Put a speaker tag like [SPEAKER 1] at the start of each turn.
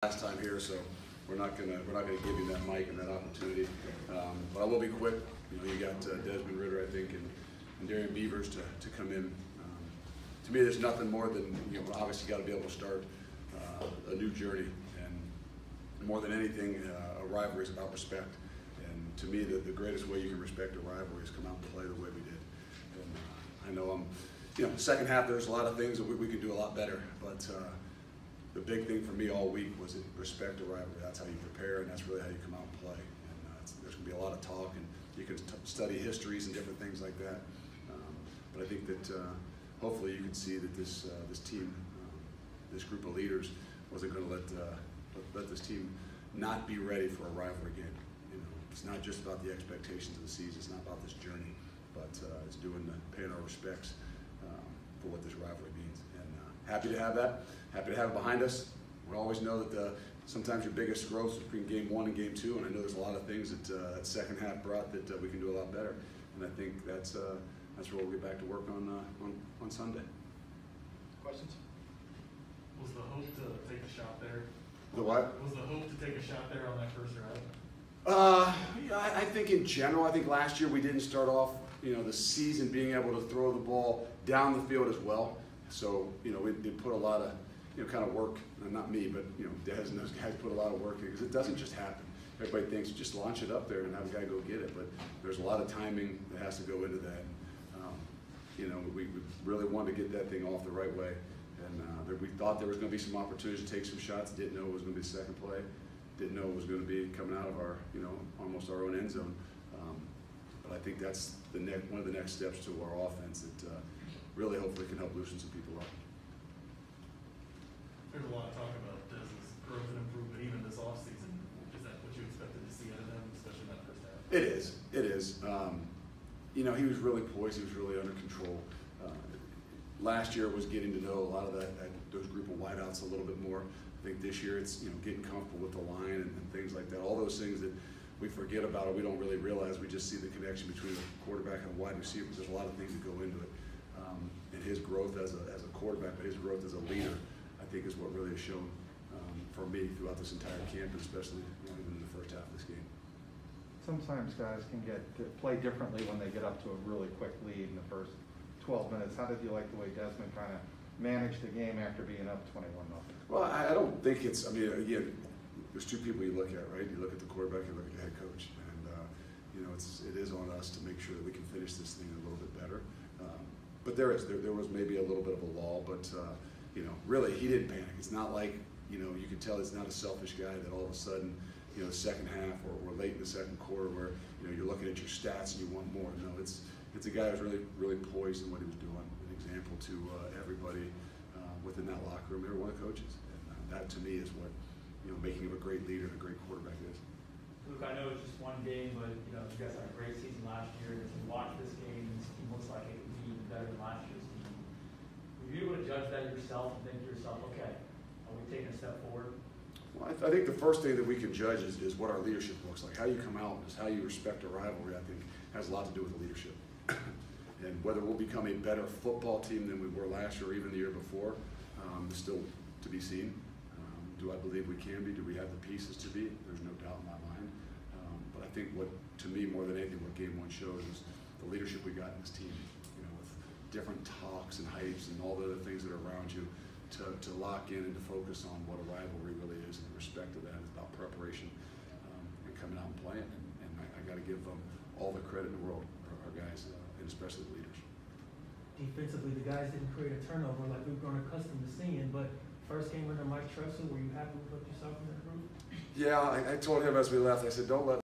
[SPEAKER 1] last time here, so we're not gonna give you that mic and that opportunity. But I will be quick. You got Desmond Ritter, I think, and Darian Beavers to come in. To me, there's nothing more than obviously got to be able to start a new journey, and more than anything, a rivalry is about respect. And to me, the greatest way you can respect a rivalry is come out and play the way we did. And I know second half there's a lot of things that we can do a lot better, but the big thing for me all week was respect a rivalry. That's how you prepare, and that's really how you come out and play. And there's going to be a lot of talk, and you can study histories and different things like that. But I think that hopefully you can see that this team, this group of leaders, wasn't going to let this team not be ready for a rivalry game. It's not just about the expectations of the season. It's not about this journey, but it's paying our respects for what this rivalry means. And happy to have that. Happy to have it behind us. We always know that sometimes your biggest growth is between game 1 and game 2, and I know there's a lot of things that second half brought that we can do a lot better. And I think that's where we'll get back to work on Sunday.
[SPEAKER 2] Questions? Was the hope to take a shot there?
[SPEAKER 1] The what?
[SPEAKER 2] Was the hope to take a shot there on that first drive?
[SPEAKER 1] I think in general, I think last year we didn't start off, the season being able to throw the ball down the field as well. So, we put a lot of, kind of work, not me, but, Des and those guys put a lot of work in, because it doesn't just happen. Everybody thinks just launch it up there and have a guy go get it, but there's a lot of timing that has to go into that. We really wanted to get that thing off the right way, and we thought there was going to be some opportunities to take some shots. Didn't know it was going to be the second play. Didn't know it was going to be coming out of our, almost our own end zone. But I think that's one of the next steps to our offense that really hopefully can help loosen some people up.
[SPEAKER 2] There's a lot of talk about Des's growth and improvement even this offseason. Is that what you expected to see out of him, especially in that first half?
[SPEAKER 1] It is. It is. He was really poised. He was really under control. Last year was getting to know a lot of those group of wideouts a little bit more. I think this year it's getting comfortable with the line and things like that. All those things that we forget about or we don't really realize. We just see the connection between the quarterback and the wide receiver. There's a lot of things that go into it. And his growth as a quarterback, but his growth as a leader, I think is what really has shown for me throughout this entire camp, especially even in the first half of this game.
[SPEAKER 3] Sometimes guys can play differently when they get up to a really quick lead in the first 12 minutes. How did you like the way Desmond kind of managed the game after being up 21-0?
[SPEAKER 1] Well, I don't think it's, again, there's two people you look at, right? You look at the quarterback, you look at the head coach. And, it is on us to make sure that we can finish this thing a little bit better. But there was maybe a little bit of a lull, but, really he didn't panic. It's not like, you can tell he's not a selfish guy that all of a sudden, the second half or late in the second quarter where, you're looking at your stats and you want more. No, it's a guy who's really, really poised in what he was doing. An example to everybody within that locker room, every one of the coaches. And that to me is what, making him a great leader and a great quarterback is.
[SPEAKER 4] Luke, I know it's just one game, but you guys had a great season last year. As you watch this game, this team looks like it could be even better than last year's team. Were you able to judge that yourself and think to yourself, okay, are we taking a step forward?
[SPEAKER 1] Well, I think the first thing that we can judge is what our leadership looks like. How you come out, is how you respect a rivalry, I think, has a lot to do with the leadership. And whether we'll become a better football team than we were last year or even the year before is still to be seen. Do I believe we can be? Do we have the pieces to be? There's no doubt in my mind. But I think to me, more than anything, what game 1 shows is the leadership we got in this team, with different talks and hypes and all the other things that are around you, to lock in and to focus on what a rivalry really is and the respect of that. It's about preparation and coming out and playing. And I got to give them all the credit in the world, our guys, and especially the leaders.
[SPEAKER 5] Defensively, the guys didn't create a turnover like we've grown accustomed to seeing, but first game under Mike Tressel, were you happy with what you saw from that group?
[SPEAKER 1] Yeah, I told him as we left, I said, don't let